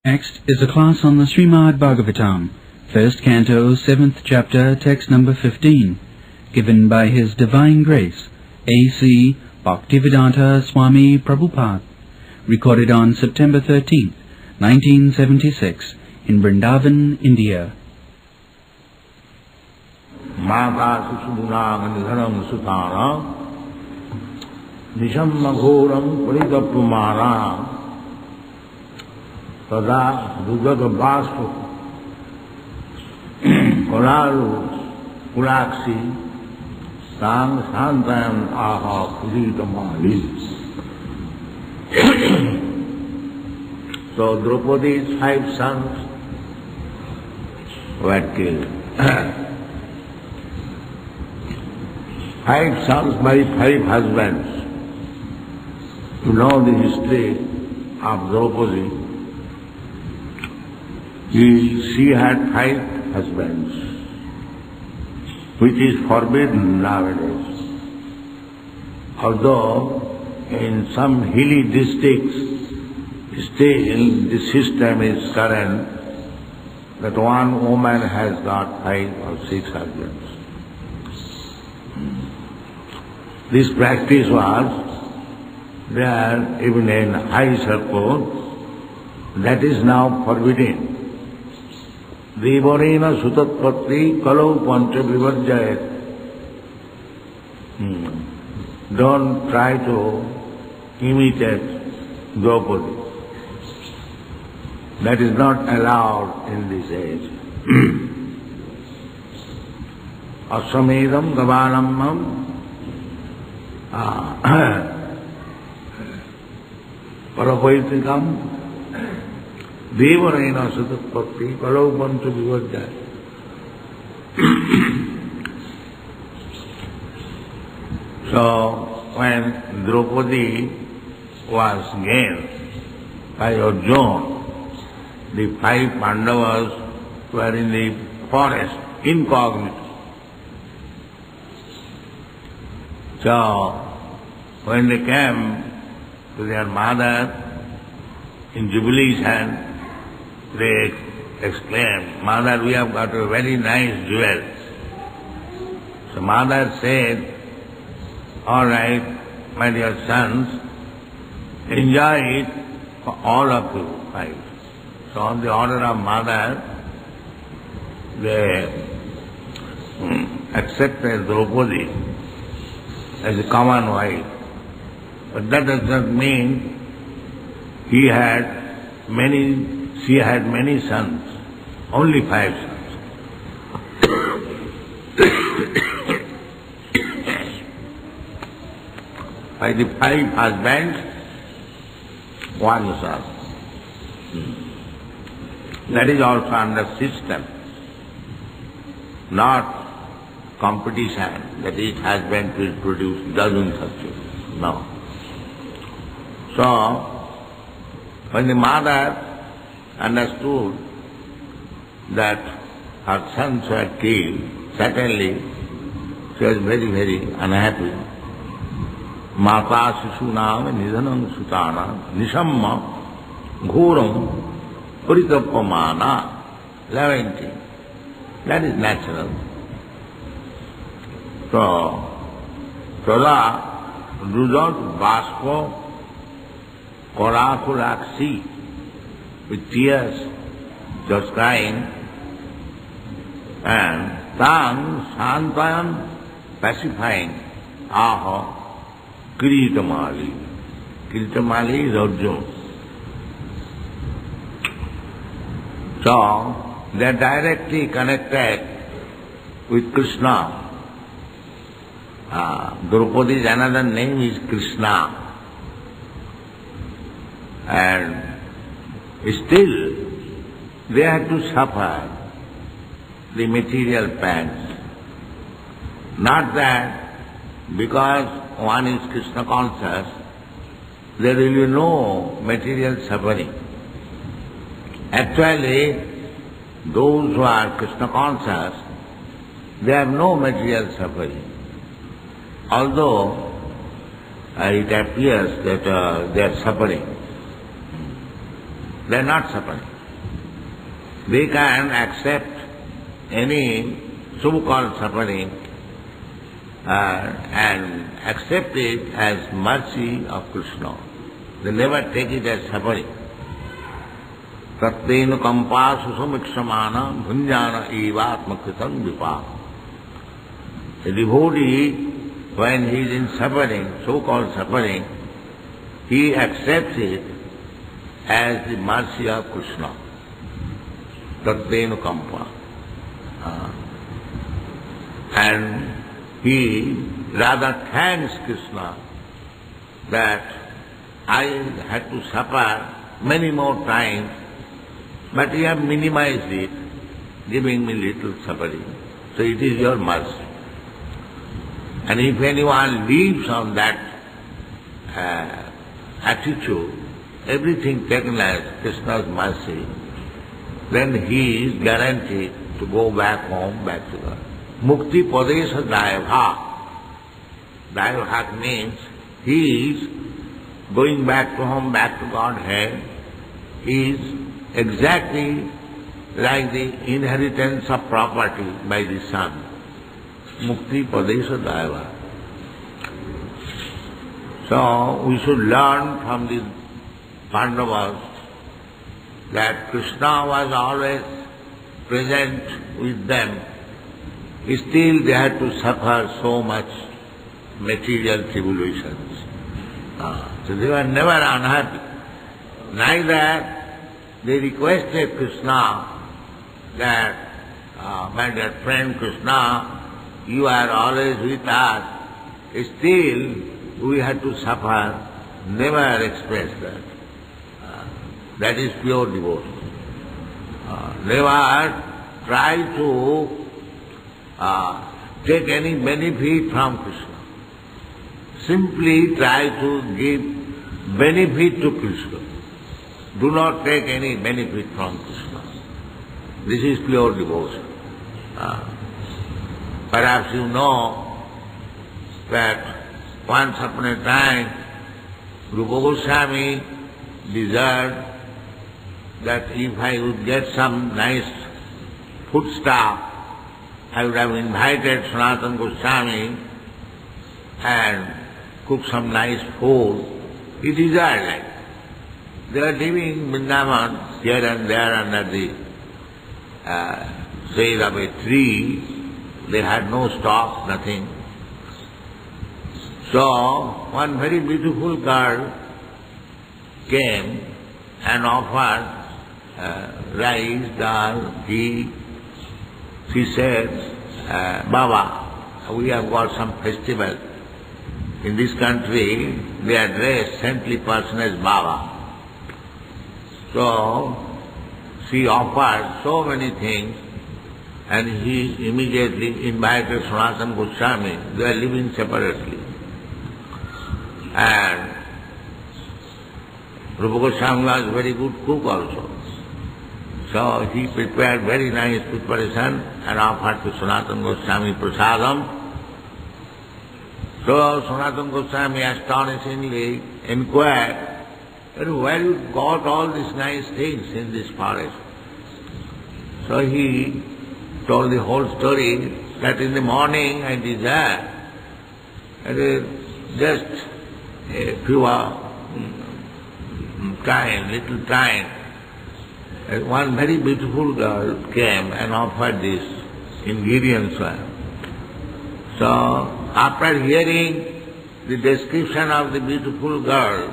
Next is a class on the Srimad Bhagavatam, first canto, 7th chapter, text number 15, given by His Divine Grace, A.C. Bhaktivedanta Swami Prabhupada, recorded on September 13th, 1976, in Vrindaban, India. Mata Susudunang Nidhanam Sutana Nishamma Ghoram Paritapumara Tada Dujaga Basu Koraru Kuraksi Sang Santam Aha Puritamali. So Draupadi's 5 sons were killed. 5 sons by 5 husbands. You know the history of Draupadi. She had 5 husbands, which is forbidden nowadays. Although in some hilly districts still the system is current that one woman has got 5 or 6 husbands. This practice was there even in high circle. That is now forbidden. Devarena sutatpatri kalau pancha vivarjayat. Don't try to imitate Draupadi. That is not allowed in this age. Aswamedam gavanamam parapaitikam devarena sutatpatti kalaupantu vivajjaya. So when Draupadi was gained by Arjuna, the 5 Pandavas were in the forest, incognito. So when they came to their mother in jubilation, they exclaimed, "Mother, we have got a very nice jewel." So mother said, "All right, my dear sons, enjoy it for all of you 5. So on the order of mother, they accepted Draupadi as a common wife. But that does not mean she had many sons, only 5 sons. By the 5 husbands, 1 son. That is also under system, not competition, that each husband will produce dozens of children. No. So, when the mother understood that her sons were killed, certainly she was very, very unhappy. Mata Sisunam Nidhanam Sutana Nishamma Ghoram Paritapamana, lamenting. That is natural. So, Tada Rujat Baspo Korakulaksi, with tears, just crying, and Tan Santayam pacifying, Aha Kiritamali. Kiritamali is Arjuna. So, they are directly connected with Krishna. Draupadi's another name is Krishna. And still they had to suffer the material pangs. Not that because one is Krishna conscious, there will be no material suffering. Actually, those who are Krishna conscious, they have no material suffering. Although it appears that they are suffering. They are not suffering. They can accept any so-called suffering and accept it as mercy of Krishna. They never take it as suffering. Tattenu kampa susamiksamana bhunjana evatmakritam vipa. A devotee, when he is in suffering, so-called suffering, he accepts it as the mercy of Krishna. Tattenu kampa. And he rather thanks Krishna that I had to suffer many more times, but you have minimized it, giving me little suffering. So it is your mercy. And if anyone lives on that attitude, everything taken as Krishna's mercy, then he is guaranteed to go back home, back to God. Mukti padesha dayabha. Dayabha means he is going back to home, back to Godhead, is exactly like the inheritance of property by the son. Mukti padesha dayabha. So we should learn from the Pandavas that Krishna was always present with them. Still they had to suffer so much material tribulations. So they were never unhappy. Neither they requested Krishna that, my dear friend Krishna, you are always with us. Still we had to suffer. Never expressed that. That is pure devotion. Never try to take any benefit from Krishna. Simply try to give benefit to Krishna. Do not take any benefit from Krishna. This is pure devotion. Perhaps you know that once upon a time Rupa Goswami desired that if I would get some nice foodstuff, I would have invited Sanatana Goswami and cook some nice food. He desired like. They were living in Vrindaban here and there under the shade of a tree. They had no stock, nothing. So one very beautiful girl came and offered rice, dal, ghee. She said, Baba, we have got some festival. In this country, they address saintly person as Baba. So she offered so many things, and he immediately invited Sanatana Goswami. They are living separately. And Rupa Goswami was a very good cook also. So he prepared very nice preparation and offered to Sanatana Goswami prasadam. So Sanatana Goswami astonishingly inquired, where you got all these nice things in this forest? So he told the whole story that in the morning I desired just a few little time, one very beautiful girl came and offered this ingredients. So after hearing the description of the beautiful girl,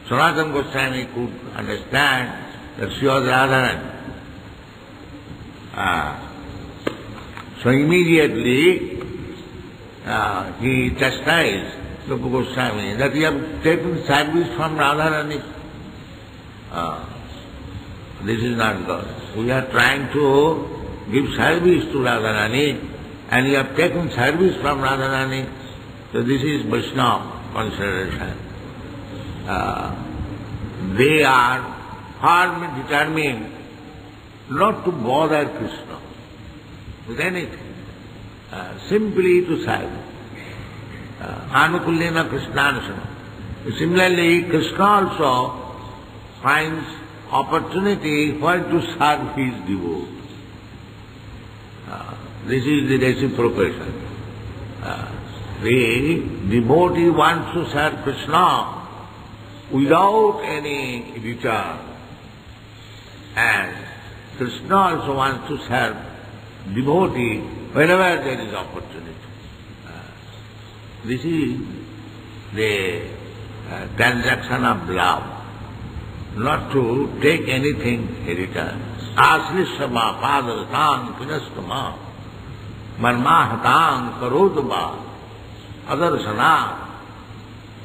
Sanatana Goswami could understand that she was Radharani. So immediately he chastised Rupa Goswami that you have taken service from Radharani. This is not good. We are trying to give service to Radharani and you have taken service from Radharani. So this is Vaishnava consideration. They are firmly determined not to bother Krishna with anything, simply to serve. Anukulyena Krishnanasana. Similarly, Krishna also finds opportunity for to serve his devotee. This is the reciprocation. The devotee wants to serve Krishna without any return, and Krishna also wants to serve devotee whenever there is opportunity. This is the transaction of love, not to take anything in return. Aslisama padalatan pinastama manmahatan karodva adarsana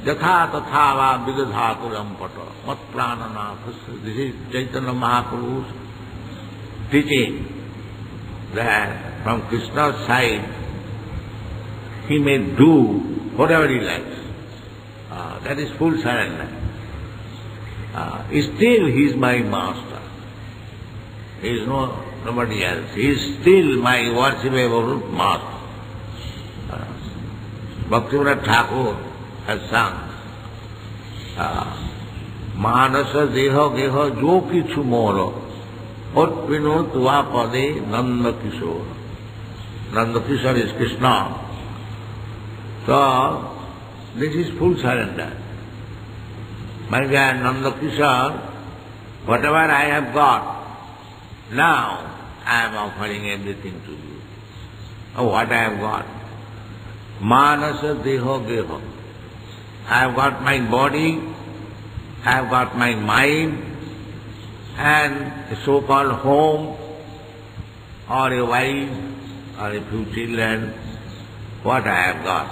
yatha tatha va vidadhaturam pata mat pranana. This is Chaitanya Mahaprabhu's teaching that from Krishna's side he may do whatever he likes. That is full surrender. Still he is my master. He is nobody else. He is still my worshipable master. Bhaktivinoda Thakur has sung, Manasa deha geha jo kichu moro otpino tuva pade Nanda Kishore. Nanda Kishore is Krishna. So, this is full surrender. My dear Nanda Kishore, whatever I have got, now I am offering everything to you. Oh, what I have got? Manasa deho geho. I have got my body, I have got my mind, and a so-called home, or a wife, or a few children, what I have got.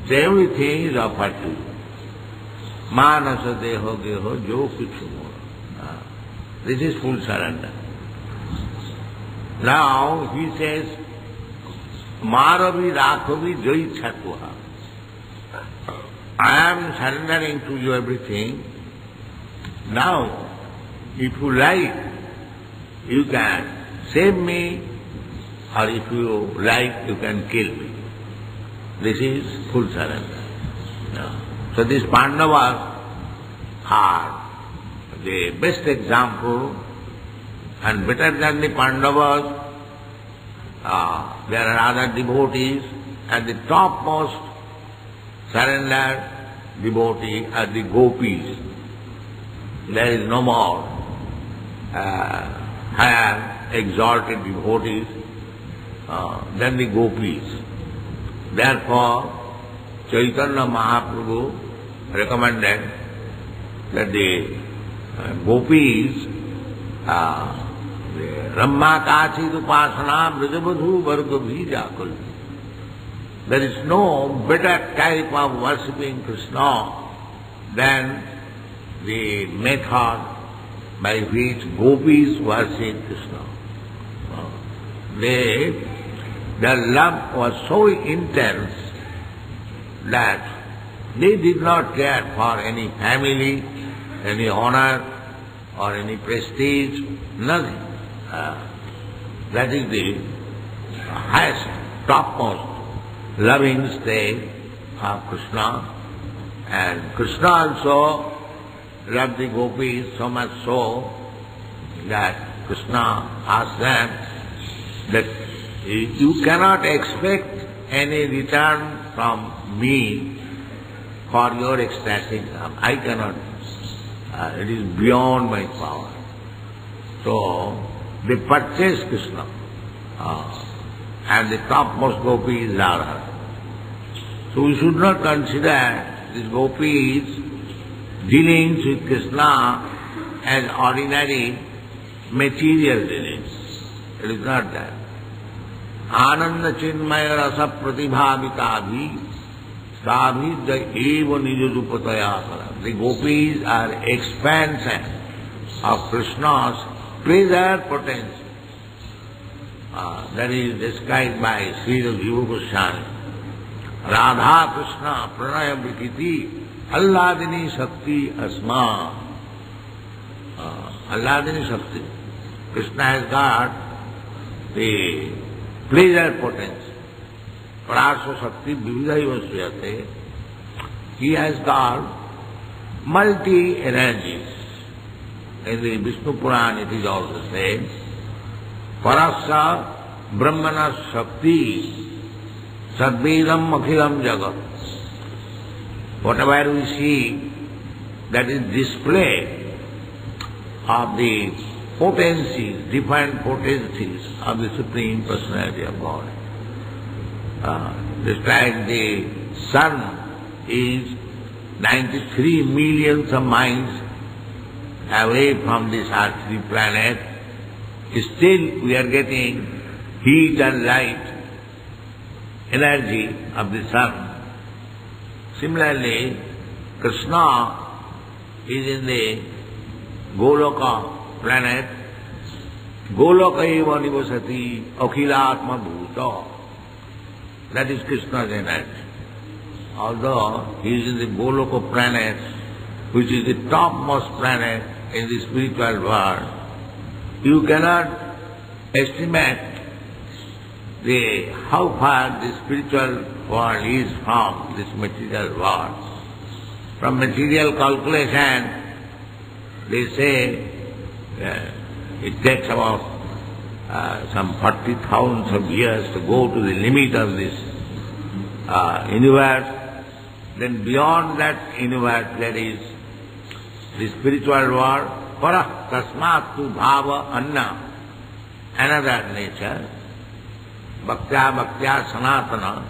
So everything is offered to you. Manasa deho geho jo kichu mora. This is full surrender. Now he says, Maravi rakhavi jai chatuha. I am surrendering to you everything. Now, if you like, you can save me, or if you like, you can kill me. This is full surrender. So these Pandavas are the best example, and better than the Pandavas, there are other devotees, and the topmost surrendered devotee are the gopis. There is no more higher exalted devotees than the gopis. Therefore, Chaitanya Mahaprabhu recommended that the gopis, Ramma Kachid Upasana Vrajabadhu Varga Bhijakul. There is no better type of worshipping Krishna than the method by which gopis worship Krishna. Their love was so intense that they did not care for any family, any honor, or any prestige, nothing. That is the highest, topmost loving state of Krishna. And Krishna also loved the gopis so much so that Krishna asked them that you cannot expect any return from me for your ecstatic love. I cannot. It is beyond my power. So they purchased Krishna, and the topmost gopi is Radha. So we should not consider these gopis' dealings with Krishna as ordinary material dealings. It is not that. Ananda chinmaya rasa pratibhavita sabhidya eva nijurupataya. The gopis are expansion of Krishna's pleasure potential. That is described by Srila Jiva Goswami. Radha Krishna pranaya vikiti alladini shakti asma. Alladini shakti. Krishna has got the pleasure potential. Prasa shakti vividhaiva suyate. He has got multi energies. in the Vishnu Puran it is also said, Parasya Brahmana Shakti Sadvedam Akhilam Jagat. Whatever we see, that is display of the potencies, different potencies of the Supreme Personality of God. Just like the sun is 93 millions of miles away from this earthly planet, still we are getting heat and light, energy of the sun. Similarly, Krishna is in the Goloka planet. Goloka eva nivasati akhilatma bhuta. That is Krishna's energy. Although he is in the Goloka planet, which is the topmost planet in the spiritual world, you cannot estimate how far the spiritual world is from this material world. From material calculation, they say it takes about some 40,000 of years to go to the limit of this universe. Then beyond that universe there is the spiritual world, para tasmat tu bhava anna, another nature, bhaktya sanatana.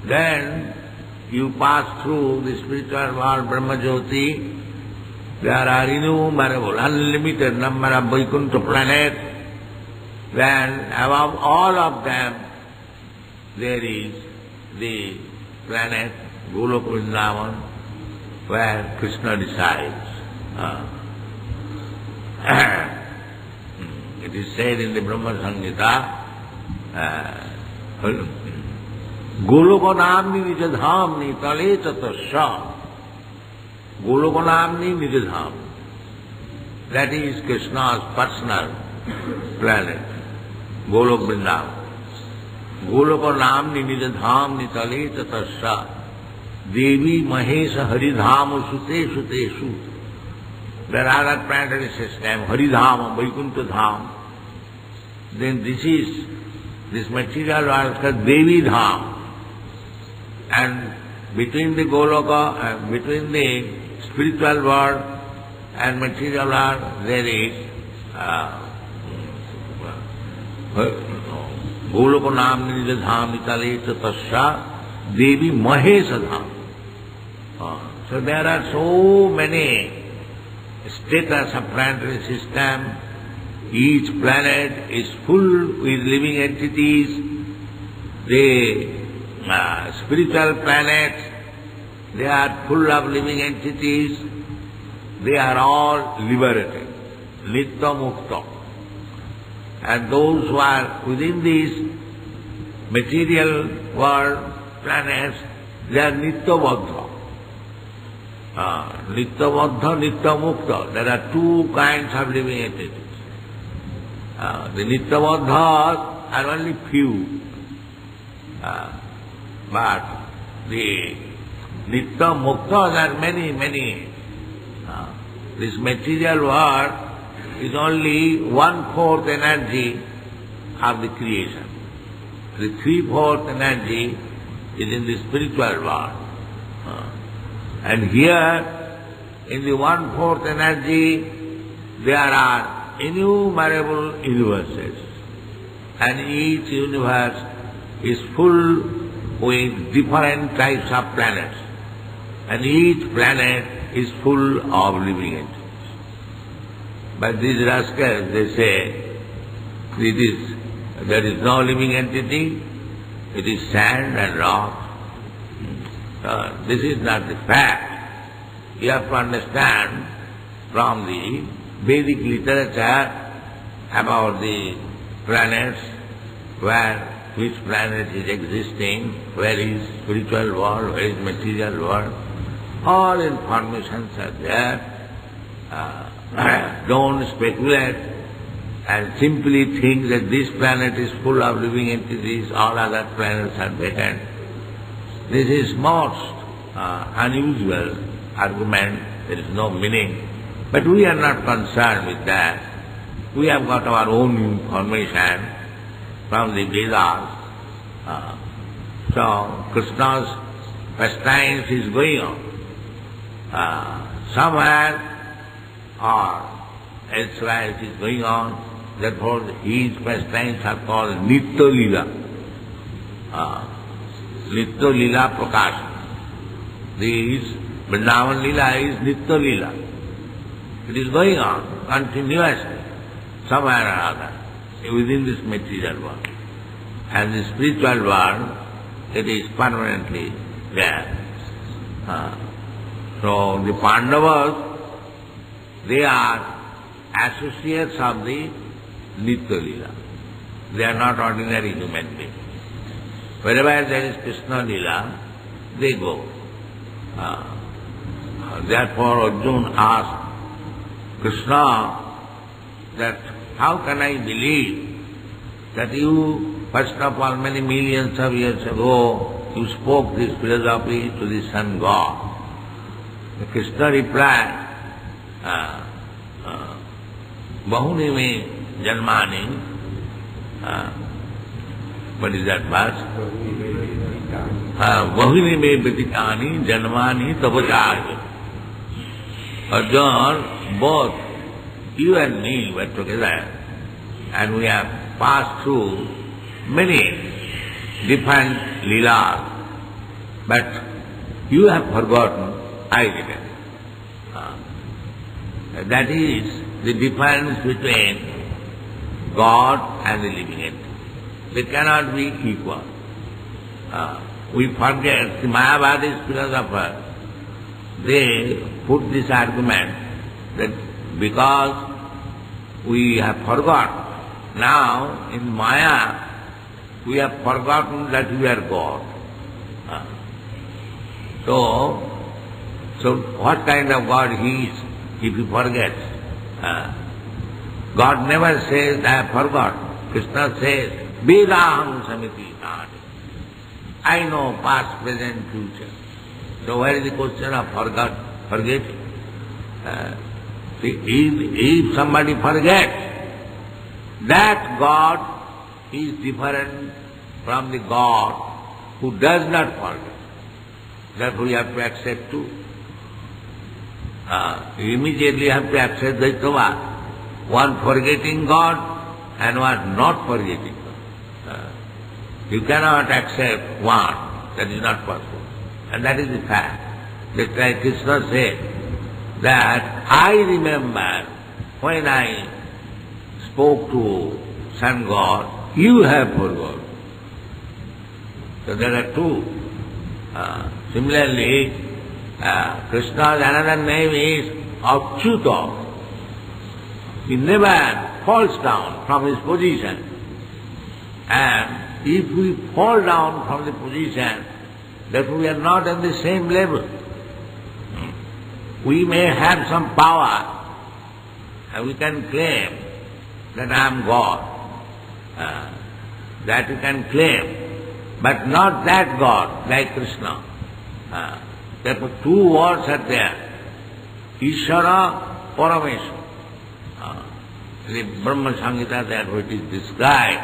Then you pass through the spiritual world, Brahma Jyoti. There are innumerable, unlimited number of Vaikuntha planets. Then above all of them there is the planet Goloka Vrindaban, where Krishna resides. It is said in the Brahma Samhita, Goloka namni nijadhamni tale chatasya. Goloka namni nijadham. That is Krishna's personal planet, Goloka Vrindavan. Goloka namni nijadhamni tale chatasya. Devi Mahesha Haridhama Sute Suteshu. There are other planetary systems, Haridhama, Vaikuntha Dham. Then this material world is called Devi Dham. And between the Goloka, between the spiritual world and material world, there is Goloka Namni Nijadham Nitale Tasya Devi Mahesha Dham. So there are so many status of planetary system. Each planet is full with living entities. The spiritual planets, they are full of living entities. They are all liberated, nitya mukta. And those who are within these material world planets, they are nitya baddha. Nitya baddha, nitya mukta. There are two kinds of living entities. The nitya baddhas are only few. But the nitya muktas are many, many. This material world is only 1/4 energy of the creation. The 3/4 energy is in the spiritual world. And here, in the 1/4 energy, there are innumerable universes. And each universe is full with different types of planets. And each planet is full of living entities. But these rascals, they say, there is no living entity, it is sand and rock. This is not the fact. You have to understand from the Vedic literature about the planets, which planet is existing, where is spiritual world, where is material world. All informations are there. Don't speculate and simply think that this planet is full of living entities, all other planets are vacant. This is most unusual argument. There is no meaning. But we are not concerned with that. We have got our own information from the Vedas. So Krishna's pastimes is going on somewhere or elsewhere it is going on. Therefore his pastimes are called Nitya Lila. Nitya Lila Prakash. This Vrindaban Lila is Nitya Lila. It is going on continuously, somewhere or other, within this material world. And the spiritual world, it is permanently there. So the Pandavas, they are associates of the Nitya Lila. They are not ordinary human beings. Wherever there is Krishna Lila, they go. Therefore Arjuna asked Krishna that how can I believe that you, first of all, many millions of years ago, you spoke this philosophy to the sun god. Krishna replied, Bahuni me janmani, what is that verse? Bahuni me vitikani janmani tapacāya. Arjuna, both you and me were together and we have passed through many different leelas, but you have forgotten, I didn't. That is the difference between God and the living entity. They cannot be equal. We forget, the Mayavadis philosophers, they put this argument that because we have forgotten, now in Maya we have forgotten that we are God. So what kind of God he is if he forgets? God never says, I have forgotten. Krishna says, Vedaham samiti nāni. I know past, present, future. So where is the question of forgetting? If somebody forgets, that God is different from the God who does not forget. Therefore you have to accept too. You immediately have to accept Dvaitava, one forgetting God and one not forgetting God. You cannot accept one, that is not possible. And that is the fact. Just like Krishna said, that I remember when I spoke to sun god, you have forgotten. So there are two. Similarly, Krishna's another name is Achyuta. He never falls down from his position. And if we fall down from the position, that we are not on the same level. We may have some power, and we can claim that I am God. That we can claim, but not that God, like Krishna. Therefore, two words are there, Ishvara, Parameshvara. The Brahma Samhita, therefore it is described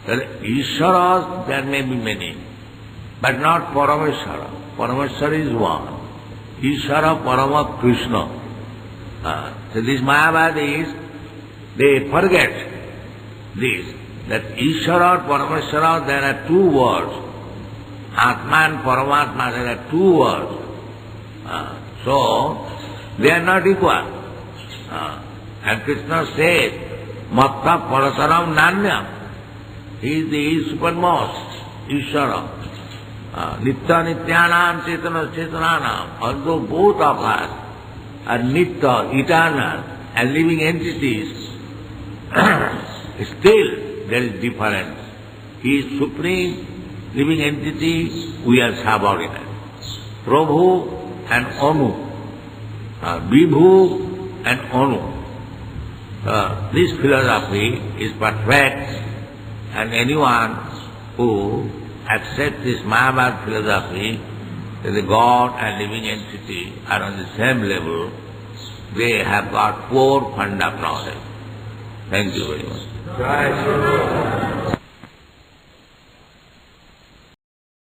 that Ishvara there may be many, but not Parameshvara. Parameshvara is one. Ishvara, Parama, Krishna. So these Mayavadis, they forget this, that Ishvara, Parameshvara, there are two words. Atma and Paramatma, there are two words. So, they are not equal. And Krishna says, Matta Parataram Nanya. He is the supermost, Ishvara. Nitya Nityanam Cetana Cetananam. Although both of us are Nitya, eternal, and living entities, still there is difference. He is supreme, living entity, we are subordinate. Prabhu and Anu. Vibhu and Anu. This philosophy is perfect, and anyone who accepts this Mayavad philosophy that the God and living entity are on the same level, they have got 4 funda process. Thank you very much.